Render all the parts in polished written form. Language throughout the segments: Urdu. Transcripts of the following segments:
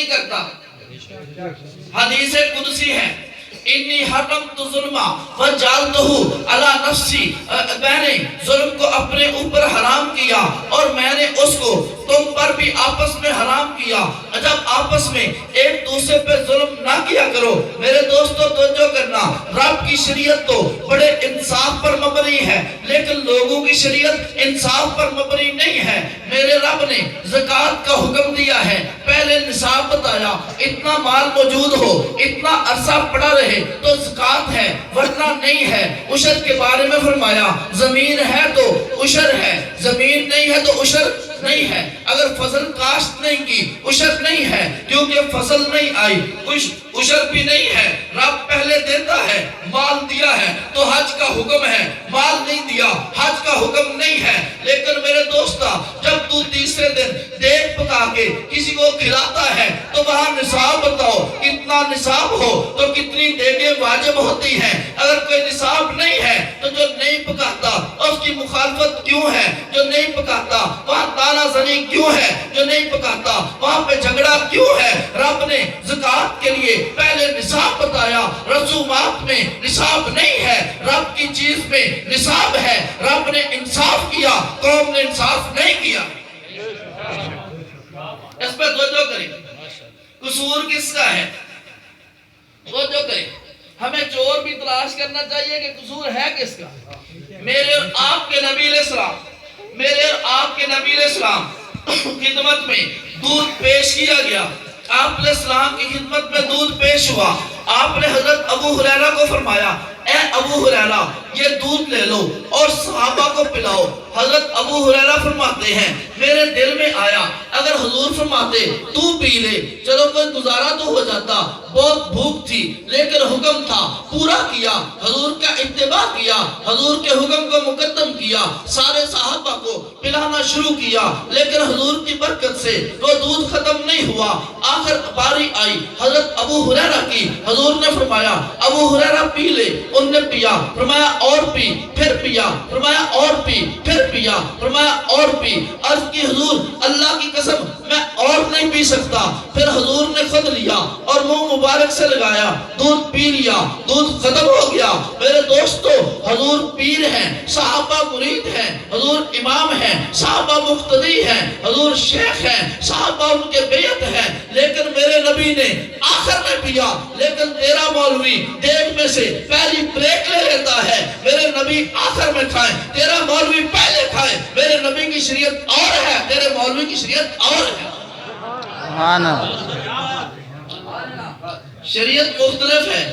نہیں کرتا. حدیث قدسی ہے انی حرمت ظلما وجعلتہ علی نفسی، میں نے ظلم کو اپنے اوپر حرام کیا اور میں نے اس کو تم پر بھی آپس میں حرام کیا. جب آپس میں ایک دوسرے پہ ظلم نہ کیا کرو. میرے دوستو توجہ کرنا، رب کی شریعت تو بڑے انصاف پر مبنی ہے لیکن لوگوں کی شریعت انصاف پر مبنی نہیں ہے. میرے رب نے زکوٰۃ کا حکم دیا ہے، پہلے نصاب بتایا، اتنا مال موجود ہو، اتنا عرصہ پڑا رہے تو زکوٰۃ ہے ورنہ نہیں ہے. عشر کے بارے میں فرمایا زمین ہے تو عشر ہے، زمین نہیں ہے تو عشر نہیں ہے. اگر فصل کاشت نہیں کی عشر نہیں ہے کیونکہ فصل نہیں آئی، عشر بھی نہیں ہے. رب پہلے دیتا ہے، مال دیا ہے تو حج کا حکم ہے، مال نہیں دیا حج کا حکم نہیں ہے. لیکن میرے دوستا جب تو تیسرے دن دیگ پکا کے کسی کو کھلاتا ہے تو وہاں نصاب بتاؤ، کتنا نصاب ہو تو کتنی دیگیں واجب ہوتی ہیں. اگر کوئی نصاب نہیں ہے تو جو نہیں پکاتا اس کی مخالفت کیوں ہے؟ جو نہیں پکاتا وہاں تانا زنی کیوں ہے؟ جو نہیں پکاتا وہاں پہ جھگڑا کیوں ہے؟ رب نے زکوٰۃ کے لیے پہلے نصاب بتایا، رسومات میں نصاب نہیں ہے، رب کی چیز میں نصاب ہے. رب نے انصاف کیا، قوم نے انصاف نہیں کیا. اس پہ توجہ کریں، قصور کس کا ہے؟ توجہ کریں. ہمیں چور بھی تلاش کرنا چاہیے کہ قصور ہے کس کا. میرے اور آپ کے نبی علیہ السلام، میرے اور آپ کے نبی علیہ السلام خدمت میں دودھ پیش کیا گیا. آپ علیہ السلام کی خدمت میں دودھ پیش ہوا. آپ نے حضرت ابو ہریرہ کو فرمایا اے ابو ہریرہ یہ دودھ لے لو اور صحابہ کو پلاؤ. حضرت ابو ہریرہ فرماتے ہیں میرے دل میں آیا اگر حضور فرماتے تو پی لے چلو کوئی گزارا تو ہو جاتا، بہت بھوک تھی لیکن حکم تھا پورا کیا، حضور کا اتباع کیا، حضور کے حکم کو مقدم کیا، سارے صحابہ کو پلانا شروع کیا. لیکن حضور کی برکت سے وہ دودھ ختم نہیں ہوا. آخر باری آئی حضرت ابو ہریرہ کی. حضور نے فرمایا ابو ہریرہ پی لے. ان نے پیا. فرمایا اور پی، پھر پیا. فرمایا اور پی، پھر پیا. فرمایا اور پی. عرض کی حضور اللہ کی قسم میں اور نہیں پی سکتا. پھر حضور نے خود لیا اور منہ مبارک سے لگایا، دودھ پی لیا، دودھ ختم ہو گیا. میرے دوستو حضور پیر ہیں، صحابہ مرید ہیں، حضور امام ہیں، صحابہ مقتدی ہیں، حضور شیخ ہیں، صحابہ ان کے بیعت ہیں. لیکن میرے نبی نے آخر میں پیا. لیکن تیرا مولوی دیگ میں سے پہلی پلیٹ لے لیتا ہے، میرے نبی آخر میں کھائیں، تیرا مولوی پہلے کھائے. میرے نبی کی شریعت اور ہے، تیرے مولوی کی شریعت اور ہے. شریعت مختلف ہے.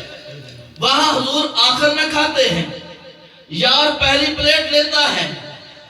وہاں حضور آخر میں کھاتے ہیں، یار پہلی پلیٹ لیتا ہے،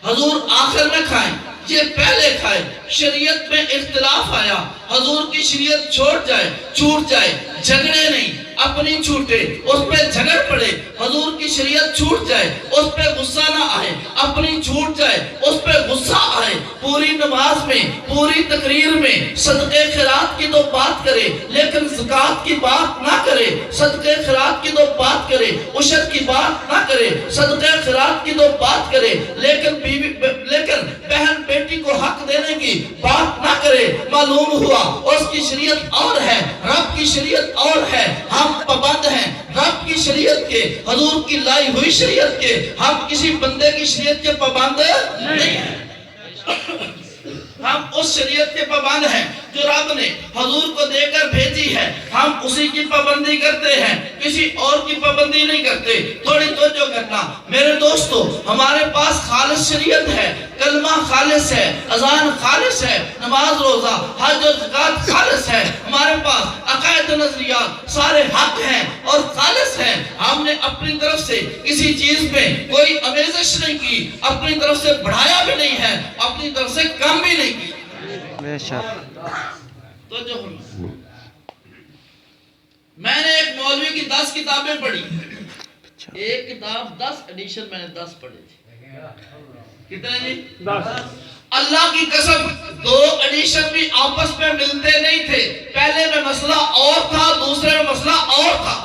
حضور آخر میں کھائیں، یہ پہلے کھائے. شریعت میں اختلاف آیا، حضور کی شریعت چھوٹ جائے، جھگڑے نہیں، اپنی چھوٹے اس پہ جھگڑ پڑے. حضور کی شریعت چھوٹ جائے اس پہ غصہ نہ آئے، اپنی چھوٹ جائے اس پہ غصہ آئے. پوری نماز میں، پوری تقریر میں صدقے خیرات کی تو بات کرے لیکن زکوٰۃ کی بات نہ کرے. صدقے خیرات کی تو بات کرے، عشر کی بات نہ کرے. صدقے خیرات کی تو بات کرے لیکن بہن بیٹی کو حق دینے کی بات نہ کرے. معلوم ہوا اس کی شریعت اور ہے، رب کی شریعت اور ہے. ہم پابند ہیں رب کی شریعت کے، حضور کی لائی ہوئی شریعت کے. ہم کسی بندے کی شریعت کے پابند نہیں ہیں. ہم اس شریعت کے پابند ہیں جو رب نے حضور کو دے کر بھیجی ہے. ہم اسی کی پابندی کرتے ہیں، کسی اور کی پابندی نہیں کرتے. تھوڑی توجہ کرنا میرے دوستو، ہمارے پاس خالص شریعت ہے، کلمہ خالص ہے، اذان خالص ہے، نماز روزہ حج و زکوٰۃ خالص ہے. ہمارے پاس عقائد و نظریات سارے حق ہیں اور خالص ہیں. ہم نے اپنی طرف سے کسی چیز میں کوئی آمیزش نہیں کی، اپنی طرف سے بڑھایا بھی نہیں ہے، اپنی طرف سے کم بھی نہیں کی. بے شک. تو جو میں نے ایک مولوی کی 10 کتابیں پڑھی، ایک کتاب 10 ایڈیشن میں نے 10 پڑھی تھی. کتنے جی؟ 10. اللہ کی قسم 2 ایڈیشن بھی آپس میں ملتے نہیں تھے. پہلے میں مسئلہ اور تھا، دوسرے میں مسئلہ اور تھا.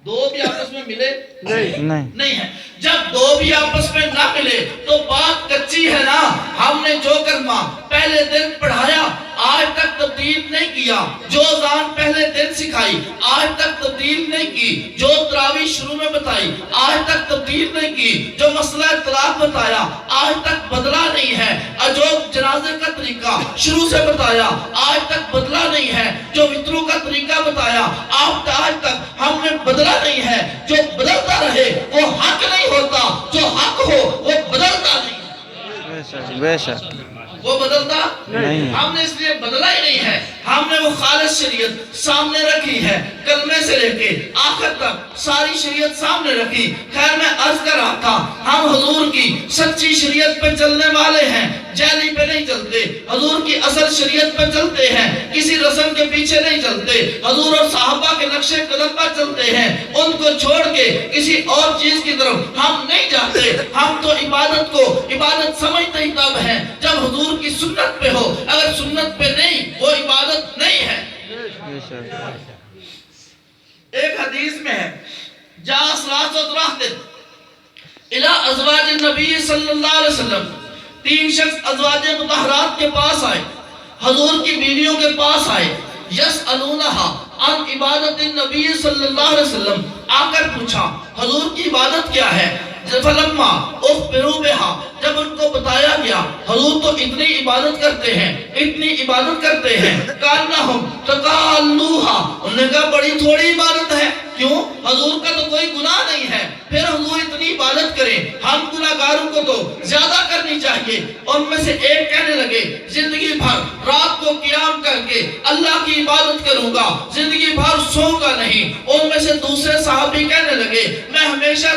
2 بھی آپس میں ملے نہیں ہے. جب 2 بھی آپس میں نہ ملے تو بات کچی ہے نا. ہم نے جو کلمہ پہلے دن پڑھایا آج تک تبدیل نہیں کیا جو اذان پہلے دن سکھائی، آج تک تبدیل نہیں کی جو تراویح شروع میں بتائی، آج تک تبدیل نہیں کی جو مسئلہ طلاق بتایا، آج تک بدلا نہیں ہے جو جنازے کا طریقہ شروع سے بتایا، آج تک بدلا نہیں ہے جو وطروں کا طریقہ بتایا، آج تک ہم نے بدلا نہیں ہے جو بدلتا رہے وہ حق نہیں ہوتا، جو حق ہو وہ بدلتا نہیں، بے شک وہ بدلتا نہیں ہے۔ ہم نے اس لیے بدلا ہی نہیں ہے، ہم نے وہ خالص شریعت سامنے رکھی ہے، کلمے سے لے کے آخر تک ساری شریعت سامنے رکھی۔ خیر میں عرض کر رہا تھا ہم حضور کی سچی شریعت پہ چلنے والے ہیں، جعلی پہ نہیں چلتے، حضور کی اصل شریعت پہ چلتے ہیں، کسی رسم کے پیچھے نہیں چلتے، حضور اور صحابہ کے نقش قدم پر چلتے ہیں، ان کو چھوڑ کے کسی اور چیز کی طرف ہم نہیں جاتے۔ ہم تو عبادت کو عبادت سمجھتے ہی تب ہیں جب حضور کی سنت پہ ہو، اگر سنت پہ نہیں وہ عبادت نہیں ہے۔ ایک حدیث میں ہے جا ثلاثۃ رہط الی ازواج النبی صلی اللہ علیہ وسلم، 3 شخص ازواج مطہرات کے پاس آئے، حضور کی بیویوں کے پاس آئے، یسألونہا عن عبادت النبی صلی اللہ علیہ وسلم، آ کر پوچھا حضور کی عبادت کیا ہے؟ فلما اخبروا بہا، جب ان کو بتایا گیا حضور تو اتنی عبادت کرتے ہیں، اتنی عبادت کرتے ہیں، کانہم تقالوہا، انہوں نے کہا بڑی تھوڑی عبادت ہے، کیوں؟ حضور کا تو کوئی گناہ نہیں ہے، پھر حضور اتنی عبادت کریں، ہم گناہگاروں کو تو زیادہ کرنی چاہیے۔ ان میں سے ایک کہنے لگے زندگی بھر رات کو قیام کر کے اللہ کی عبادت کروں گا، زندگی بھر سوؤں گا نہیں۔ ان میں سے دوسرے صحابی کہنے لگے میں ہمیشہ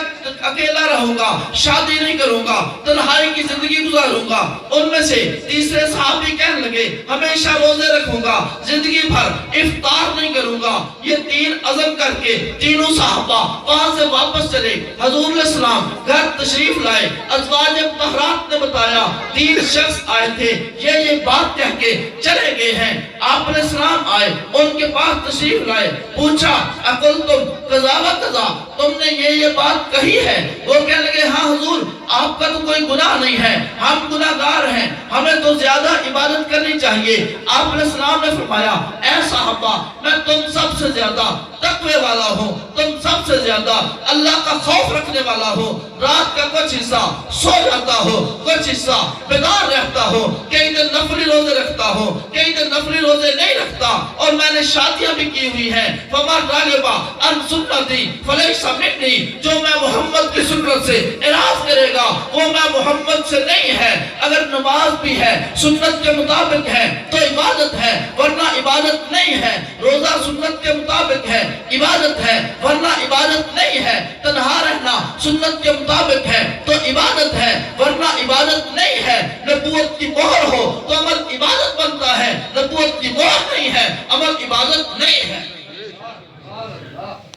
اکیلا رہوں گا، شادی نہیں کروں گا، تنہائی کی زندگی گزاروں گا۔ ان میں سے تیسرے صحابی کہنے لگے ہمیشہ روزے رکھوں گا، زندگی بھر افطار نہیں کروں گا۔ یہ 3 عزم کر کے تینوں صحابہ وہاں سے واپس چلے، حضور علیہ السلام گھر تشریف لائے، ازواج مطہرات نے بتایا 3 شخص آئے تھے، یہ بات کہہ کے چلے گئے ہیں۔ آپ علیہ السلام آئے، ان کے پاس تشریف لائے، پوچھا اقلتم قضا و قضا، تم نے یہ بات کہی ہے؟ وہ کہنے لگے ہاں حضور آپ کا تو کوئی گناہ نہیں ہے، ہم گناہگار ہیں، ہمیں تو زیادہ عبادت کرنی چاہیے۔ آپ علیہ السلام نے فرمایا اے صحابہ میں تم سب سے زیادہ تقوی والا ہوں، تم سب سے زیادہ اللہ کا خوف رکھنے والا ہوں، رات کا کچھ حصہ سو جاتا ہو، کچھ حصہ بیدار رہتا ہو، کئی دن نفلی روزے رکھتا ہو، کئی دن نفلی روزے نہیں رکھتا، اور میں نے شادیاں بھی کی ہوئی ہیں۔ فَمَنْ رَغِبَ عَنْ سُنَّتِي فَلَيْسَ مِنِّي، جو میں محمد کی سنت سے اعراض کرے گا وہ میں محمد سے نہیں ہے۔ اگر نماز بھی ہے سنت کے مطابق ہے تو عبادت ہے، ورنہ عبادت نہیں ہے۔ روزہ سنت کے مطابق ہے، عبادت ہے، ورنہ عبادت نہیں ہے۔ تنہا رہنا سنت کے مطابق ہے تو عبادت ہے، ورنہ عبادت نہیں ہے۔ نبوت کی مہر ہو تو عمل عبادت بنتا ہے، نبوت کی مہر نہیں ہے عمل عبادت نہیں ہے۔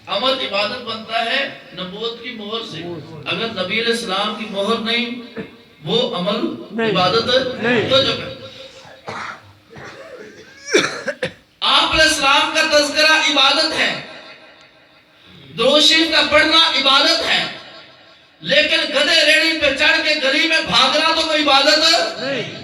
عمل عبادت بنتا ہے نبوت کی مہر سے، اگر نبی علیہ السلام کی مہر نہیں وہ عمل عبادت نہیں۔ تو جو آپ علیہ السلام کا تذکرہ عبادت ہے، درود شریف کا پڑھنا عبادت ہے، لیکن گدھے ریڑھی پہ چڑھ کے گلی میں بھاگنا تو کوئی عبادت نہیں۔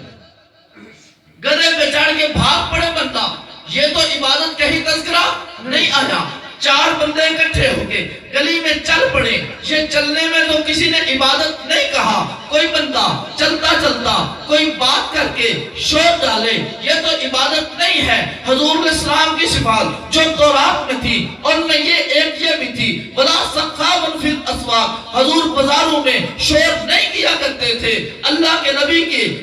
گدھے پہ چڑھ کے بھاگ پڑے بندہ، یہ تو عبادت کا ہی تذکرہ نہیں آیا۔ 4 بندے اکٹھے ہو کے گلی میں چل پڑے، یہ چلنے میں تو کسی نے عبادت نہیں کہا۔ کوئی بندہ چلتا چلتا کوئی بات کر کے شور ڈالے، یہ تو عبادت نہیں ہے۔ حضور علیہ السلام کی صفات جو تورات میں تھی ان میں یہ بھی تھی وَلَا سَخَّاوًا فِي الْأَسْوَاقِ، حضور بازاروں میں شور نہیں کیا کرتے تھے۔ اللہ کے نبی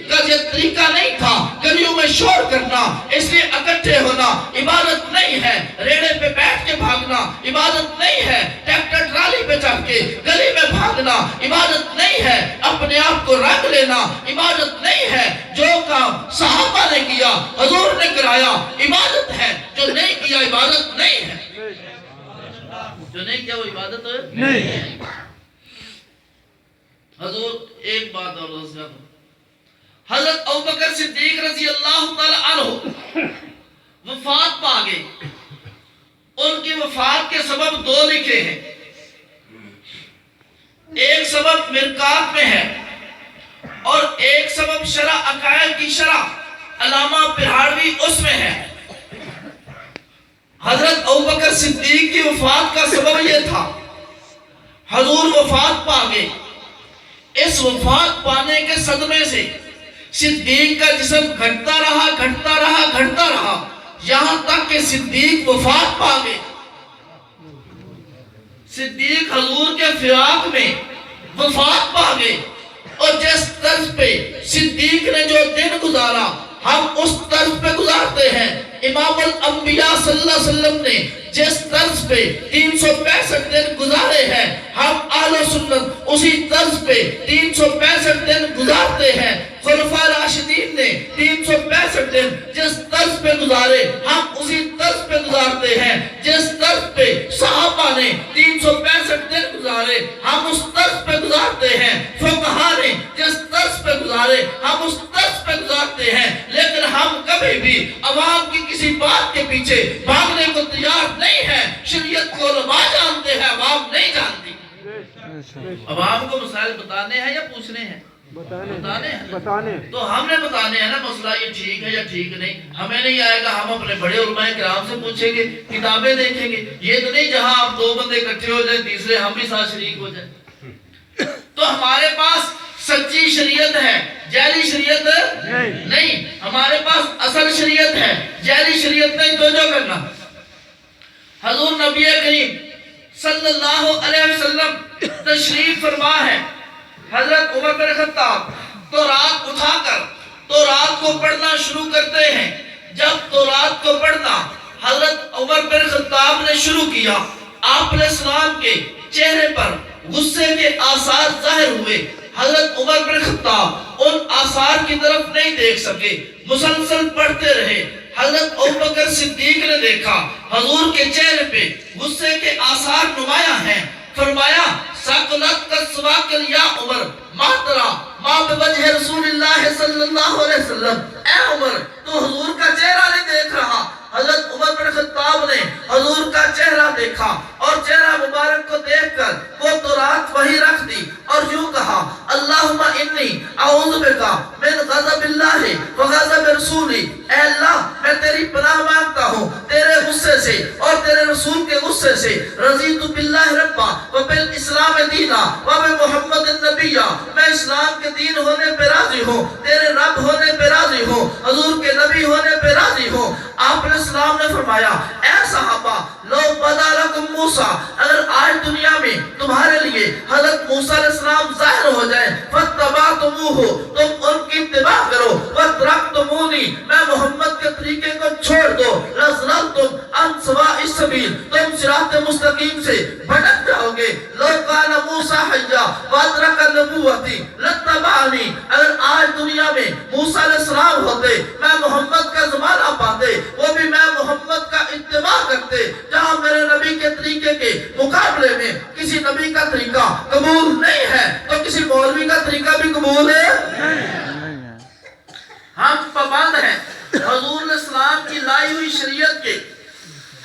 کا یہ طریقہ نہیں تھا گلیوں میں شور کرنا، اس لیے اکٹھے ہونا عبادت نہیں ہے۔ ریڑے پہ بیٹھ کے بھاگنا عبادت نہیں ہے، ٹریکٹر ٹرالی پہ چڑھ کے گلی میں بھاگنا عبادت نہیں ہے، اپنے آپ کو رنگ لینا عبادت نہیں ہے۔ جو کام صحابہ نے کیا حضور نے کرایا عبادت ہے، جو نہیں کیا عبادت نہیں ہے، جو نہیں کیا وہ عبادت نہیں ہے۔ حضور ایک بات اور عرض کرتا ہوں، حضرت ابوبکر صدیق رضی اللہ تعالی عنہ وفات پا گئے، ان کی وفات کے سبب 2 لکھے ہیں۔ ایک سبب مرکات میں ہے اور ایک سبب شرع عقائد کی شرح علامہ پہاڑوی اس میں ہے۔ حضرت ابوبکر صدیق کی وفات کا سبب یہ تھا، حضور وفات پا گئے، اس وفات پانے کے صدمے سے صدیق کا جسم گھٹتا رہا یہاں تک کہ صدیق وفات پا گئے۔ صدیق حضور کے فراق میں وفات پا گئے، اور جس طرز پہ صدیق نے جو دن گزارا ہم اس طرز پہ گزارتے ہیں۔ امام الانبیاء صلی اللہ علیہ وسلم نے جس طرز پہ 365 دن گزارے ہیں، ہم اہل سنت اسی طرز پہ 365 دن گزارتے ہیں۔ خلفاء راشدین نے 365 دن جس طرز پہ گزارے ہم اسی طرز پہ گزارتے ہیں۔ جس طرز پہ صحابہ نے 365 دن گزارے ہم اس طرز پہ گزارتے ہیں۔ فقہاء نے جس طرز پہ گزارے ہم اس طرز پہ گزارتے ہیں۔ لیکن ہم کبھی بھی عوام کی کسی بات کے پیچھے بھاگنے کو تیار نہیں ہے۔ شریعت کو علماء جانتے ہیں، عوام نہیں جانتی۔ عوام کو مسائل بتانے ہیں یا پوچھنے ہیں؟ بتانے ہیں۔ تو ہم نے بتانے ہیں نا مسئلہ یہ ٹھیک ہے یا ٹھیک نہیں۔ ہمیں نہیں آئے گا، ہم اپنے بڑے علماء کرام سے پوچھیں گے، کتابیں دیکھیں گے۔ یہ تو نہیں جہاں آپ 2 بندے اکٹھے ہو جائیں تیسرے ہم بھی ساتھ شریک ہو جائیں۔ تو ہمارے پاس سچی شریعت ہے، جعلی شریعت نہیں۔ ہمارے پاس اصل شریعت ہے، جعلی شریعت نہیں۔ توجہ کرنا، حضور نبی کریم صلی اللہ علیہ وسلم تشریف فرما ہے۔ حضرت عمر بن خطاب تورات اٹھا کر تورات کو پڑھنا شروع کرتے ہیں۔ جب تورات کو پڑھنا حضرت عمر بن خطاب نے شروع کیا، آپ علیہ السلام کے چہرے پر غصے کے آثار ظاہر ہوئے۔ حضرت عمر بن خطاب ان آثار کی طرف نہیں دیکھ سکے، مسلسل پڑھتے رہے۔ حضرت ابوبکر صدیق نے دیکھا حضور کے چہرے پہ غصے کے آثار نمایاں ہیں۔ فرمایا ساکلت کا سواکل یا عمر ماترا ما بوجہ رسول اللہ صلی اللہ علیہ وسلم، اے عمر تو حضور کا چہرہ نہیں دیکھ رہا۔ حضرت عمر بن خطاب نے حضور کا چہرہ دیکھا اور چہرہ مبارک کو دیکھ کر وہ تورات وہی رکھ دی اور یوں کہا اللہم انی اعوذ بکا من غضب اللہ و غضب رسولی، اے اللہ میں تیری پناہ مانگتا ہوں تیرے غصے سے اور تیرے رسول کے غصے سے۔ رضیت باللہ ربا و بالاسلام دینا و بمحمد النبی، میں اسلام کے دین ہونے پہ راضی ہوں، تیرے رب ہونے پہ راضی ہوں، حضور کے نبی ہونے پہ راضی ہوں۔ آپ علیہ السلام نے فرمایا اے صحابہ لو بدا لکم موسیٰ، اگر آج دنیا میں تمہارے لیے حضرت موسیٰ علیہ السلام ظاہر ہو جائیں فاتبعتموہ، تم ان کی اتباع کرو، وترکتمونی، میں محمد کے طریقے کو چھوڑ دو، لظللتم عن سواء السبیل، تم صراط مستقیم سے بھٹک جاؤ گے۔ لو کان موسیٰ حیا وادرک نبوتی لاتبعنی، اگر آج دنیا میں موسیٰ علیہ السلام ہوتے، میں محمد کا زمانہ پاتے، وہ بھی میں محمد کا اتباع کرتے۔ جہاں میرے نبی کے طریقے کے مقابلے میں کسی نبی کا طریقہ قبول نہیں ہے تو کسی مولوی کا طریقہ بھی قبول ہے۔ ہم پابند ہیں حضور علیہ السلام کی لائی ہوئی شریعت کے،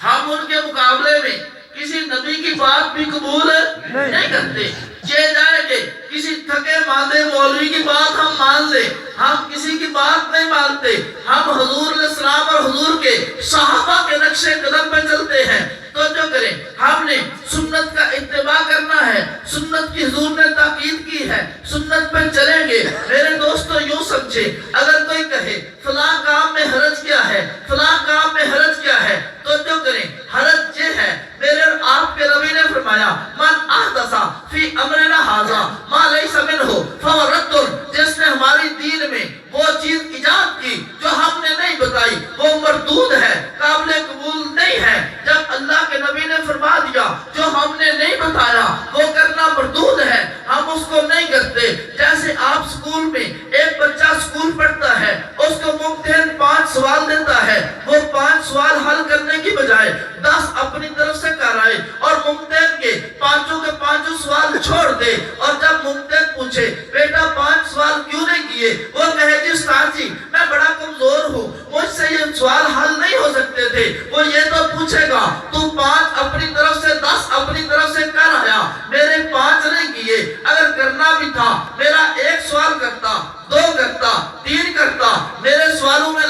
ہم ان کے مقابلے میں کسی نبی کی بات بھی قبول نہیں کرتے۔ یہ جائے کہ کسی تھکے ماندے مولوی کی بات ہم مان لیں، ہم کسی کی بات نہیں مانتے۔ ہم حضور علیہ السلام اور حضور کے صحابہ کے نقش قدم پہ چلتے ہیں۔ تو جو کریں ہم نے سنت کا اتباع کرنا ہے، سنت کی حضور نے تاکید کی ہے، سنت پہ چلیں گے۔ میرے دوستو یوں سمجھے، اگر کوئی کہے فلاں کام میں حرج کیا ہے، فلاں کام میں حرج کیا ہے، تو جو کریں حرج یہ ہے، میرے اور آپ کے نبی نے فرمایا من احدث فی امرنا ھذا ما لیس منہ فہو رد، جس نے ہماری دین میں وہ چیز ایجاد کی جو ہم نے نہیں بتائی وہ مردود ہے، قابل قبول نہیں ہے۔ جب اللہ کے نبی نے فرما دیا جو ہم نے نہیں بتایا وہ کرنا مردود ہے، ہم اس کو نہیں کرتے۔ جیسے آپ سکول میں ایک بچہ سکول پڑھتا ہے، اس کو ممتحن 5 سوال دیتا ہے، وہ 5 سوال حل کرنے کی بجائے 10 اپنی طرف سے کرائے اور ممتحن کے 5 کے 5 سوال چھوڑ دے، اور جب ممتحن پوچھے بیٹا 5 سوال کیوں نہیں کیے، وہ کہے جی استاد جی میں بڑا کمزور ہوں، مجھ سے یہ سوال حل نہیں ہو سکتے تھے۔ وہ یہ تو پوچھے گا تو 5 اپنی طرف سے 10 اپنی طرف سے کر آیا، میرے 5 نہیں کیے، اگر کرنا بھی تھا میرا 1 سوال کرتا، 2 کرتا، 3 کرتا، میرے سوالوں میں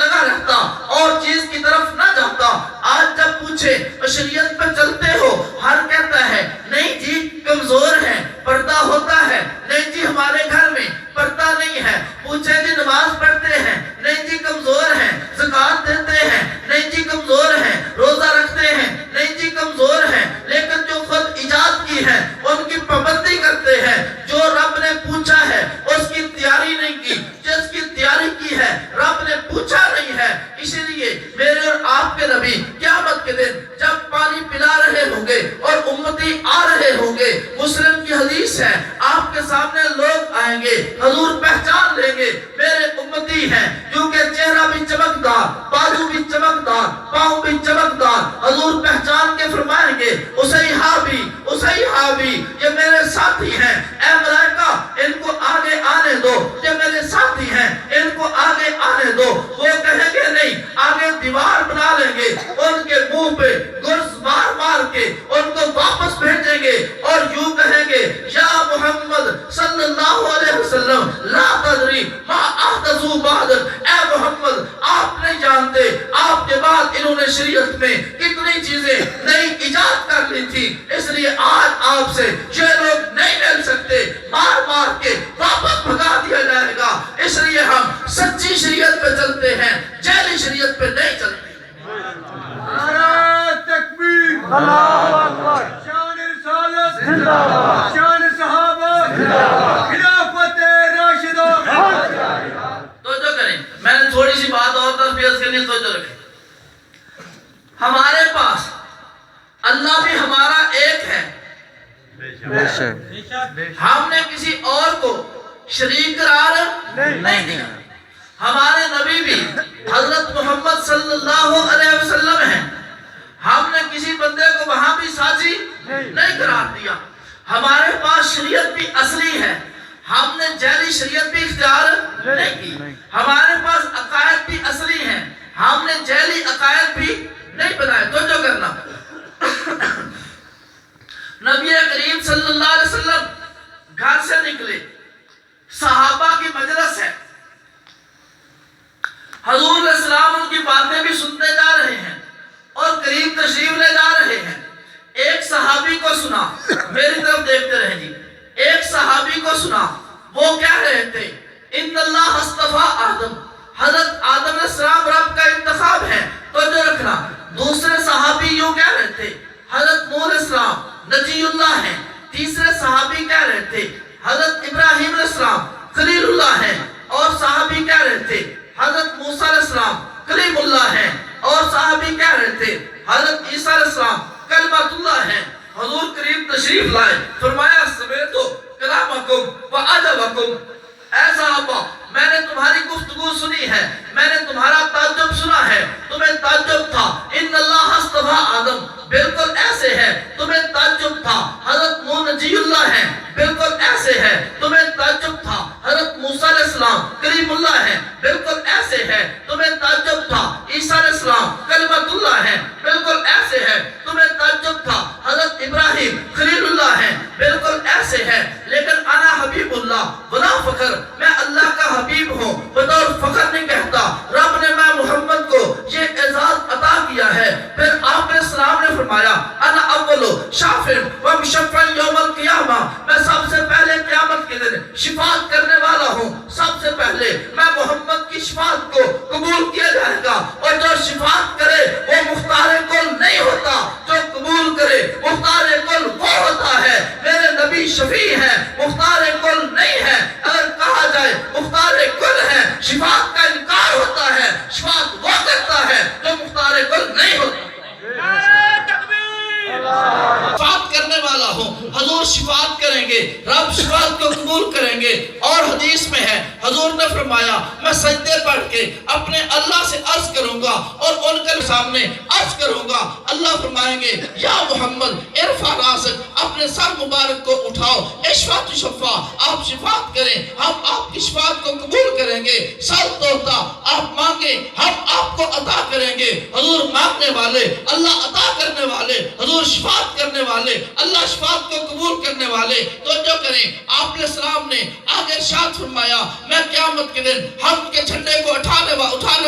نماز پڑھتے ہیں، نہیں جی کمزور ہیں، زکوٰۃ دیتے ہیں، نہیں جی کمزور ہیں، روزہ رکھتے ہیں، نہیں جی کمزور ہیں، لیکن جو خود ایجاد کی ہے ان کی پابندی کرتے ہیں، جو رب نے پوچھا ہے اس کی تیاری نہیں کی، جس کی تیاری کی ہے رب نے پوچھا نہیں ہے۔ اسی لیے میرے اور آپ کے نبی قیامت کے دن جب پانی پلا رہے ہوں گے اور امتی آ رہے ہوں گے، مسلم کی حدیث ہے، آپ کے سامنے لوگ آئیں گے، حضور پہچان لیں گے میرے امتی ہیں، کیونکہ چہرہ بھی چمکدار، بازو بھی چمکدار، پاؤں بھی چمکدار، حضور پہچان کے فرمائیں گے اسیحابی یہ میرے ساتھی ہیں، اے ملائکہ ان کو آگے آنے دو، یہ میرے ساتھی ہیں ان کو آگے آنے دو۔ وہ کہیں گے نہیں، آگے دیوار بنا لیں گے، ان کے منہ پہ گرز مار مار کے ان کو واپس بھیجیں گے اور یوں کہیں گے یا محمد صلی اللہ علیہ وسلم لا تدری ما احدثوا بعد، اے محمد آپ نہیں جانتے آپ کے بعد انہوں نے شریعت میں کتنی چیزیں نئی ایجاد کر لی تھی، اس لیے آج آپ سے یہ لوگ نہیں مل سکتے، مار مار کے واپس بھگا دیا جائے گا۔ اس لیے ہم سچی شریعت پہ چلتے ہیں، جعلی شریعت پہ نہیں چلتے۔ نعرہ تکبیر، اللہ اکبر، شان رسالت زندہ باد، شان صحابہ زندہ باد، خلافت راشدہ۔ توجہ کریں، میں نے تھوڑی سی بات اور تربیت کے لیے توجہ رکھیں۔ ہمارے پاس اللہ بھی ہمارا ایک ہے، ہم نے کسی اور کو شریک قرار نہیں دیا۔ ہمارے نبی بھی حضرت محمد صلی اللہ علیہ وسلم ہیں، ہم نے کسی بندے کو وہاں بھی ساتھی نہیں قرار دیا۔ ہمارے پاس شریعت بھی اصلی ہے، ہم نے جعلی شریعت بھی اختیار نہیں کی۔ ہمارے پاس عقائد بھی اصلی ہیں، ہم نے جعلی عقائد بھی نہیں بنائے۔ تو جو کرنا نبی کریم صلی اللہ علیہ وسلم گھر سے نکلے، صحابہ کی مجلس ہے، حضور علیہ السلام ان کی باتیں بھی سنتے جا رہے ہیں اور قریب تشریف لے جا رہے ہیں۔ ایک صحابی کو سنا، میری طرف دیکھتے رہے جی، ایک صحابی کو سنا، وہ کہہ رہے تھے ان اللہ اصطفیٰ آدم، حضرت آدم علیہ السلام رب کا انتخاب ہے۔ تو جو رکھنا، دوسرے صحابی یوں کہہ رہے تھے حضرت نوح علیہ السلام نجی اللہ ہیں۔ تیسرے صحابی کہہ رہے تھے حضرت ابراہیم علیہ السلام خلیل اللہ ہیں، اور صحابی کہہ رہے تھے حضرت موسیٰ علیہ السلام کلیم اللہ ہیں، اور صحابی کہہ رہے تھے حضرت عیسیٰ علیہ السلام کلمۃ اللہ ہیں۔ حضور کریم تشریف لائے، فرمایا سمیتو کلامکم و ادبکم، اے صحابہ میں نے تمہاری گفتگو سنی ہے، میں نے تمہارا تعجب سنا ہے، تمہیں تعجب تھا ان اللہ اصطفیٰ آدم، بالکل ایسے ہے، تمہیں تعجب تھا حضرت نوح نجی اللہ ہیں، بالکل ایسے ہے، تمہیں تعجب تھا حضرت موسیٰ علیہ السلام کلیم اللہ ہیں، بالکل ایسے ہے، تمہیں تعجب تھا عیسیٰ علیہ السلام کلمۃ اللہ ہیں، بالکل ایسے ہے، تمہیں تعجب تھا حضرت ابراہیم خلیل اللہ ہیں، بالکل ایسے ہے، لیکن انا حبیب اللہ بلا فخر، میں اللہ کا حبیب ہوں، بطور فخر نہیں کہتا، رب نے میں محمد کو یہ اعزاز عطا کیا ہے۔ پھر آپ علیہ السلام نے فرمایا انا اول شافع و مشفع یوم القیامہ، میں سب سے پہلے قیامت کے دن شفاعت کرنے والا ہوں، سب سے پہلے میں محمد کی شفاعت کو قبول کیا جائے گا، اور جو شفاعت کرے وہ مختار کل نہیں ہوتا، جو قبول کرے مختار کل وہ ہوتا ہے۔ میرے نبی شفیع ہے، مختار کل نہیں ہے۔ اگر کہا جائے مختار کل ہے، شفاعت کا انکار ہوتا ہے، شفاعت وہ کرتا ہے جو مختار کل نہیں ہوتا۔ شفاعت کرنے والا ہوں، حضور شفاعت کریں گے، رب شفاعت کو قبول کریں گے۔ اور حدیث میں ہے حضور نے فرمایا میں سجدے پڑھ کے اپنے اللہ سے عرض کروں گا اور ان کے سامنے عرض کروں گا، اللہ فرمائیں گے یا محمد ارفع راسک، اپنے سر مبارک کو اٹھاؤ، اشفع تشفع، آپ شفاعت کریں، ہم آپ کی شفاعت کو قبول کریں گے۔ سر توتا، آپ مانگیں ہم آپ کو عطا کریں گے۔ حضور مانگنے والے، اللہ عطا کرنے والے، حضور شفاعت کرنے والے، اللہ شفاعت کو قبول کرنے والے۔ تو جو کریں، آپ علیہ السلام نے آگے ارشاد فرمایا میں قیامت کے دن ہم کے جھنڈے کو اٹھانے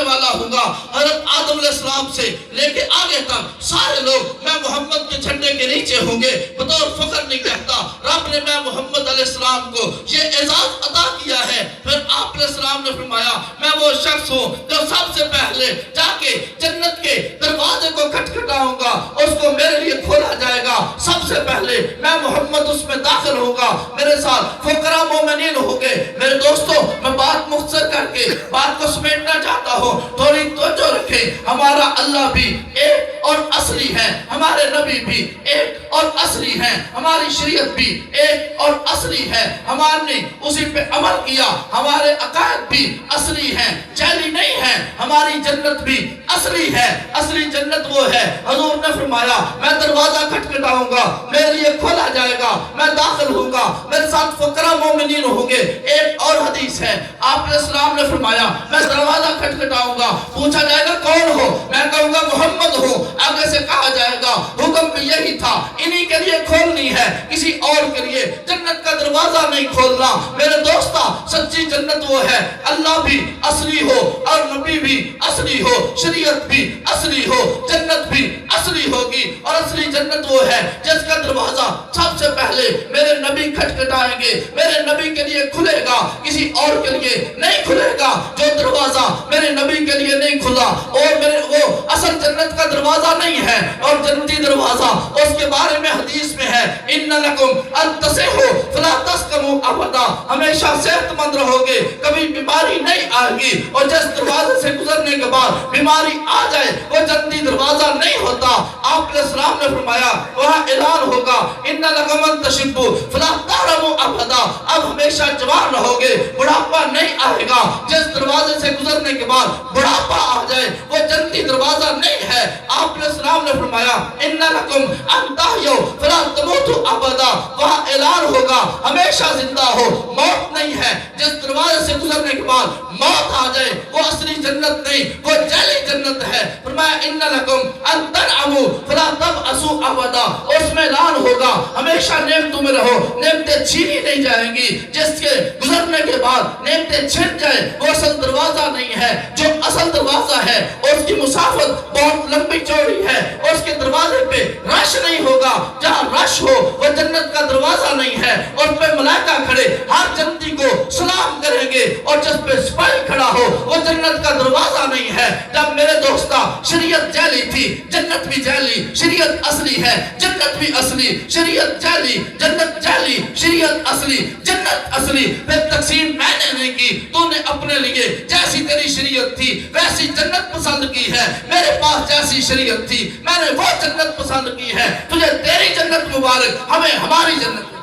والا ہوں گا، حضرت آدم علیہ السلام سے لے کے آگے تک سارے لوگ میں محمد کے جھنڈے کے نیچے ہوں گے، بطور فخر نہیں کہتا، رب نے نے میں محمد علیہ السلام کو یہ اعزاز عطا کیا ہے۔ پھر آپ علیہ السلام نے فرمایا میں وہ شخص ہوں جو سب سے پہلے جا کے جنت کے دروازے کو کھٹکھٹاؤں گا، اس کو میرے لیے کھولا جائے گا، سب سے پہلے میں محمد اس میں داخل ہوگا، میرے ساتھ فقراء مومنین ہوگے۔ میرے دوستو میں بات مختصر کر کے بات کو سمیٹنا چاہتا ہوں، تھوڑی توجہ رکھیں۔ ہمارا اللہ بھی ایک اور اصلی ہے، ہمارے نبی بھی ایک اور اصلی ہے، ہماری شریعت بھی ایک اور اصلی ہے، ہمارے اسی پہ عمل کیا، ہمارے عقائد بھی اصلی ہیں، جعلی نہیں ہے۔ ہماری جنت بھی اصلی ہے، اصلی جنت وہ ہے، حضور نے فرمایا میں دروازہ کھٹکھٹاؤں گا، میرے لیے کھولا جائے گا، میں داخل ہوں گا، میرے ساتھ فقراء مومنین ہوں گے۔ ایک اور حدیث ہے، آپ علیہ السلام نے فرمایا میں دروازہ کھٹکھٹاؤں گا، پوچھا جائے گا کون ہو، میں کہوں گا محمد ہو، آگے سے کہا جائے گا حکم بھی یہی تھا، انہی کے لیے کھولنی ہے، کسی اور کے لیے جنت کا دروازہ نہیں کھولنا۔ میرے دوستا سچی جنت وہ ہے، اللہ بھی اصلی ہو اور نبی بھی اصلی ہو، شریعت بھی اصلی ہو، جنت بھی اصلی ہوگی، اور اصلی جنت وہ ہے جس کا دروازہ سب سے پہلے میرے نبی کھٹکھٹائیں گے، میرے نبی کے لیے کھلے گا، کسی اور کے لیے نہیں کھلے گا۔ جو دروازہ میرے نبی کے لیے نہیں کھلا اور میرے وہ اصل جنت کا دروازہ نہیں ہے، اور جنتی دروازہ اس کے بارے میں حدیث میں ہے ان لکم ان تصحوا فلا تسقموا ابدا، ہمیشہ صحت مند رہو گے، کبھی بیماری نہیں آئے گی، اور جس دروازے سے گزرنے کے بعد بیماری آ جائے وہ جنتی دروازہ نہیں ہوتا۔ آپ علیہ السلام نے فرمایا وہاں اعلان ہوگا ان لکم ان تشبوا فلا تحرموا ابدا، اب ہمیشہ جوان رہو گے، بڑھاپا نہیں آئے گا۔ جس دروازے سے گزرنے کے بعد بڑھاپا آ جائے وہ جنتی دروازہ نہیں ہے۔ آپ علیہ السلام نے فرمایا ان لکم ان تحیوا فلا تموتوا ابدا، وہاں اعلان ہوگا ہمیشہ زندہ ہو، موت نہیں ہے۔ جس دروازے سے گزرنے کے بعد موت آ جائے وہ اصلی جنت نہیں، وہ جعلی جنت ہے۔ فرمایا ان لکم ان تنعموا فلا تبأسوا ابدا، اس میں اعلان ہوگا ہمیشہ نعمتوں میں رہو، نعمتیں چھینی نہیں جائیں گی۔ جس کے گزرنے کے بعد نعمتیں چھن جائے وہ اصل دروازہ نہیں ہے۔ جو اصل دروازہ ہے اس کی مسافت بہت لمبی چوڑی ہے، اس کے دروازے پہ رش نہیں ہوگا، جہاں رش ہو وہ جنت کا دروازہ نہیں ہے، اور پہ ملائکہ کھڑے ہر جنتی کو سلام کریں گے، اور جس پہ سپاہی کھڑا ہو وہ جنت کا دروازہ نہیں ہے۔ جب میرے دوستا شریعت جعلی تھی، جنت بھی جعلی، شریعت اصلی ہے، جنت بھی اصلی، شریعت جعلی، جنت جعلی، شریعت اصلی، جنت اصلی۔ پھر تقسیم میں نے نہیں کی، تو نے اپنے لیے جیسی تیری شریعت تھی ویسی جنت پسند کی ہے، میرے پاس جیسی شریعت تھی میں نے وہ جنت پسند کی ہے۔ تجھے تیری جنت مبارک، ہمیں ہماری جنت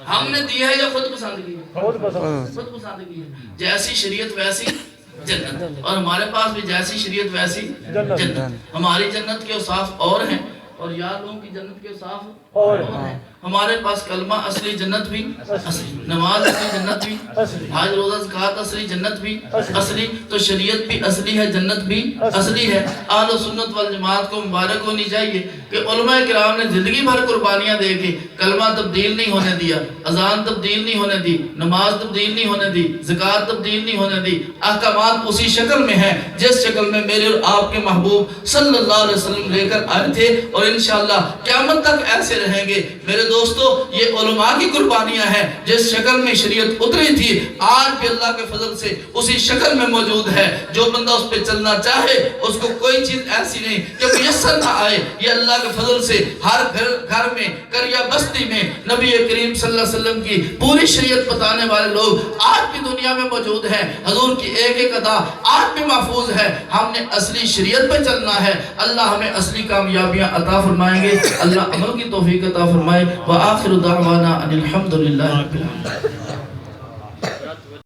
ہم نے دی ہے یا خود پسند کی ہے؟ خود پسند کی ہے۔ جیسی شریعت ویسی جنت، اور ہمارے پاس بھی جیسی شریعت ویسی جنت۔ ہماری جنت کے اوصاف اور ہیں اور یار لوگوں کی جنت کے اوصاف اور ہیں۔ ہمارے پاس کلمہ اصلی جنت بھی اصلی، نماز اصلی جنت بھی حج روزہ زکوٰۃ اصلی جنت بھی اصلی، تو شریعت بھی اصلی ہے، جنت بھی اصلی ہے۔ اہل سنت والجماعت کو مبارک ہونی چاہیے کہ علماء کرام نے زندگی بھر قربانیاں دے کے کلمہ تبدیل نہیں ہونے دیا، اذان تبدیل نہیں ہونے دی، نماز تبدیل نہیں ہونے دی، زکوٰۃ تبدیل نہیں ہونے دی، احکامات اسی شکل میں ہیں جس شکل میں میرے اور آپ کے محبوب صلی اللہ علیہ وسلم لے کر آئے تھے، اور انشاءاللہ قیامت تک ایسے رہیں گے۔ میرے دوستو یہ علماء کی قربانیاں ہیں، جس شکل میں شریعت اتری تھی آج بھی اللہ کے فضل سے اسی شکل میں موجود ہے۔ جو بندہ اس پہ چلنا چاہے اس کو کوئی چیز ایسی نہیں کہ میسر نہ آئے، یہ اللہ کے فضل سے ہر گھر میں قریہ بستی میں نبی کریم صلی اللہ علیہ وسلم کی پوری شریعت بتانے والے لوگ آج بھی دنیا میں موجود ہیں۔ حضور کی ایک ایک ادا آج بھی محفوظ ہے۔ ہم نے اصلی شریعت پہ چلنا ہے، اللہ ہمیں اصلی کامیابیاں عطا فرمائیں گے، اللہ عمل کی توفیق عطا فرمائے۔ وآخر دعوانا ان الحمد للہ رب العالمین۔